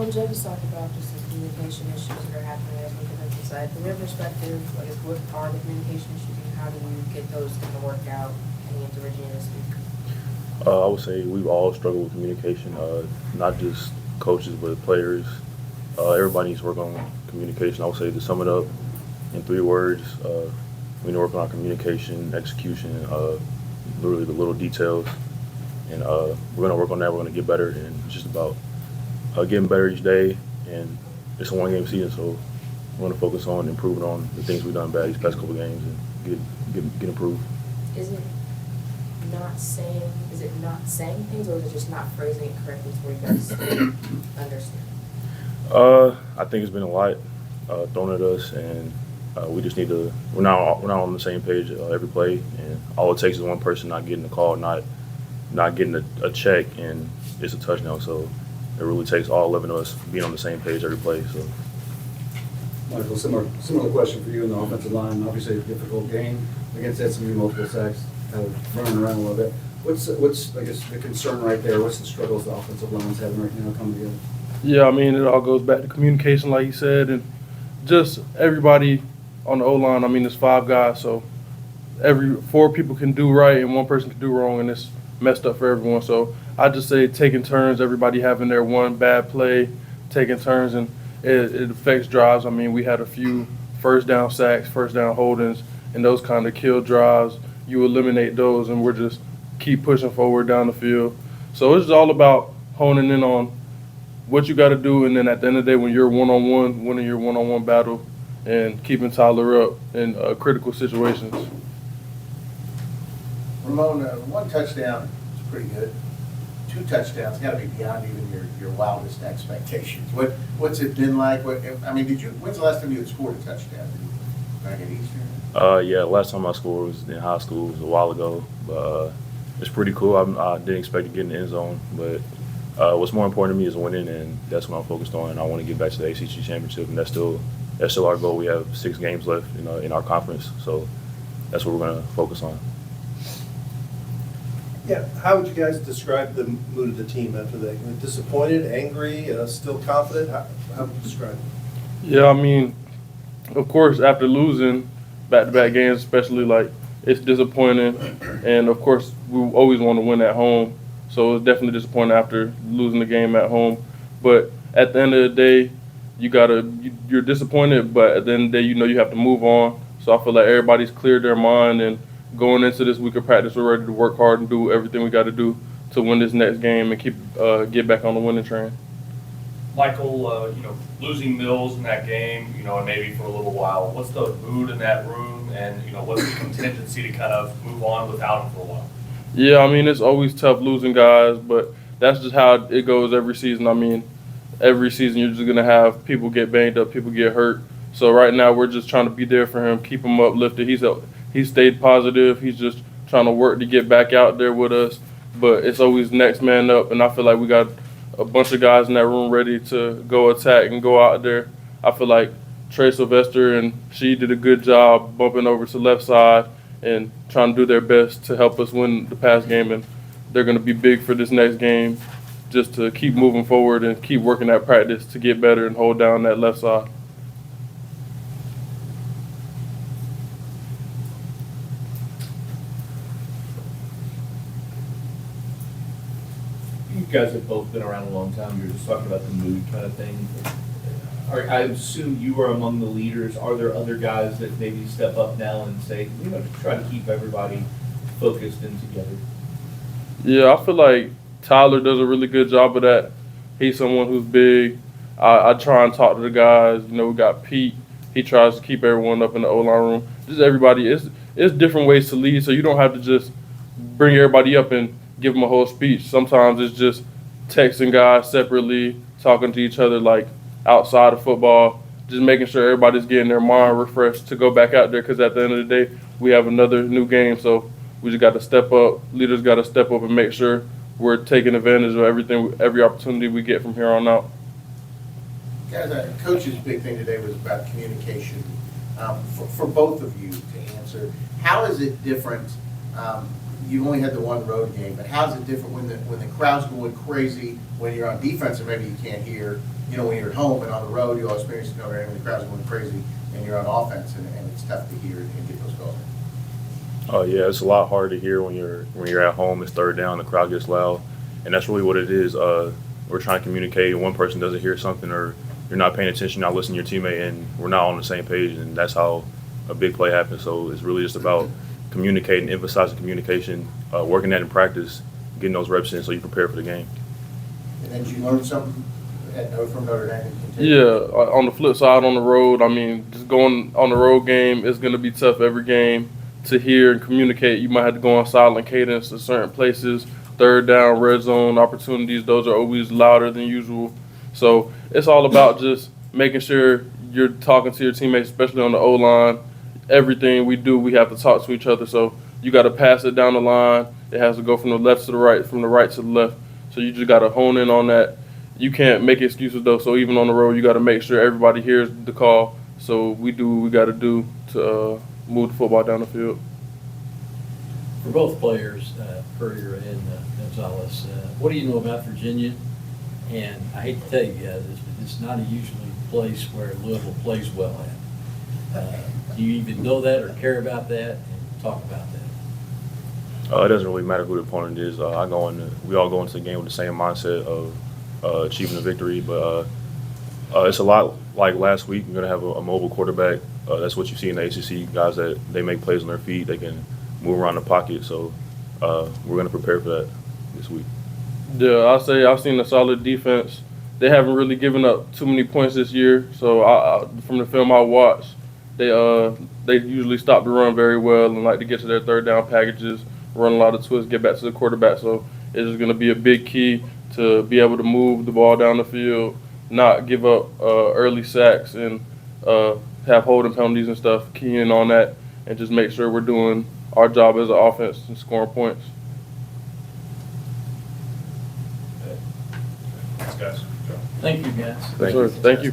Ramon just talked about just the communication issues that are happening as we defensive side. From your perspective, I guess, what are the communication issues and how do you get those kind of worked out heading into Virginia this week? I would say we've all struggled with communication, not just coaches but players. Everybody needs to work on communication. I would say to sum it up in 3 words, we need to work on our communication, execution, literally the little details. And we're going to work on that. We're going to get better. And it's just about getting better each day. And it's a 1-game season, so we're going to focus on improving on the things we've done bad these past couple games and get improved. Is it not saying things, or is it just not phrasing it correctly to where you guys understand? I think it's been a lot thrown at us, and we just need to. We're not on the same page every play, and all it takes is one person not getting the call, not getting a check, and it's a touchdown. So it really takes all 11 of us being on the same page every play. So, Michael, similar question for you in the offensive line. Obviously, a difficult game against SMU, multiple sacks, kind of running around a little bit. What's I guess the concern right there? What's the struggles the offensive line's having right now coming together? Yeah, I mean, it all goes back to communication, like you said, and just everybody on the O-line. I mean, there's 5 guys, so 4 people can do right and 1 person can do wrong, and it's messed up for everyone. So I just say taking turns, everybody having their one bad play, taking turns, and it affects drives. I mean, we had a few first down sacks, first down holdings, and those kind of kill drives. You eliminate those, and we're just keep pushing forward down the field. So it's all about honing in on what you got to do, and then at the end of the day, when you're one-on-one, winning your one-on-one battle and keeping Tyler up in critical situations. Ramon, 1 touchdown is pretty good. 2 touchdowns got to be beyond even your wildest expectations. What's it been like? When's the last time you had scored a touchdown? Back at Eastern? yeah, last time I scored was in high school. It was a while ago, but it's pretty cool. I didn't expect to get in the end zone, but what's more important to me is winning, and that's what I'm focused on. I want to get back to the ACC championship, and that's still our goal. We have 6 games left in our conference, so that's what we're going to focus on. Yeah, how would you guys describe the mood of the team after that? Disappointed, angry, still confident? How would you describe it? Yeah, I mean, of course, after losing back-to-back games, especially, like, it's disappointing. And, of course, we always want to win at home. So it's definitely disappointing after losing the game at home. But at the end of the day, you're disappointed, but at the end of the day, you have to move on. So I feel like everybody's cleared their mind, and going into this week of practice, we're ready to work hard and do everything we got to do to win this next game and get back on the winning train. Michael, losing Mills in that game, and maybe for a little while, what's the mood in that room, and what's the contingency to kind of move on without him for a while? Yeah, I mean, it's always tough losing guys, but that's just how it goes every season. I mean, every season you're just gonna have people get banged up, people get hurt. So right now we're just trying to be there for him, keep him uplifted. He stayed positive. He's just trying to work to get back out there with us. But it's always next man up, and I feel like we got a bunch of guys in that room ready to go attack and go out there. I feel like Trey Sylvester and she did a good job bumping over to the left side and trying to do their best to help us win the pass game. And they're going to be big for this next game, just to keep moving forward and keep working that practice to get better and hold down that left side. You guys have both been around a long time. You're just talking about the mood kind of thing. I assume you are among the leaders. Are there other guys that maybe step up now and say, try to keep everybody focused and together? Yeah, I feel like Tyler does a really good job of that. He's someone who's big. I try and talk to the guys. We got Pete. He tries to keep everyone up in the O-line room. Just everybody. It's different ways to lead, so you don't have to just bring everybody up and give them a whole speech. Sometimes it's just texting guys separately, talking to each other like outside of football, just making sure everybody's getting their mind refreshed to go back out there, because at the end of the day, we have another new game, so we just got to step up. Leaders got to step up and make sure we're taking advantage of every opportunity we get from here on out. Guys, Coach's big thing today was about communication. For both of you to answer, how is it different you only had the one road game, but how's it different when the crowd's going crazy, when you're on defense and maybe you can't hear, you know, when you're at home and on the road, you all experience it over there, when the crowd's going crazy and you're on offense and it's tough to hear and get those calls. Oh yeah, it's a lot harder to hear when you're at home. It's third down, the crowd gets loud, and that's really what it is. We're trying to communicate, and one person doesn't hear something, or you're not paying attention, not listening to your teammate, and we're not on the same page, and that's how a big play happens. So it's really just about communicating, emphasizing communication, working that in practice, getting those reps in, so you prepare for the game. And then did you learn something from Notre Dame? Yeah, on the flip side, on the road, I mean, just going on the road game is going to be tough every game to hear and communicate. You might have to go on silent cadence to certain places. Third down, red zone opportunities, those are always louder than usual. So it's all about just making sure you're talking to your teammates, especially on the O-line. Everything we do, we have to talk to each other. So you got to pass it down the line. It has to go from the left to the right, from the right to the left. So you just got to hone in on that. You can't make excuses, though. So even on the road, you got to make sure everybody hears the call. So we do what we got to do to move the football down the field. For both players, Puryear and Gonzalez, what do you know about Virginia? And I hate to tell you guys this, but it's not a usually place where Louisville plays well at. Do you even know that or care about that? And talk about that. It doesn't really matter who the opponent is. We all go into the game with the same mindset of achieving a victory. But it's a lot like last week. We're going to have a mobile quarterback. That's what you see in the ACC, guys that they make plays on their feet. They can move around the pocket. So we're going to prepare for that this week. Yeah, I'll say I've seen a solid defense. They haven't really given up too many points this year. So from the film I watched, they usually stop the run very well and like to get to their third down packages, run a lot of twists, get back to the quarterback. So it's just going to be a big key to be able to move the ball down the field, not give up early sacks, and have holding penalties and stuff. Key in on that and just make sure we're doing our job as an offense and scoring points. Thanks, guys. Thank you, guys. Thank you. Thank you.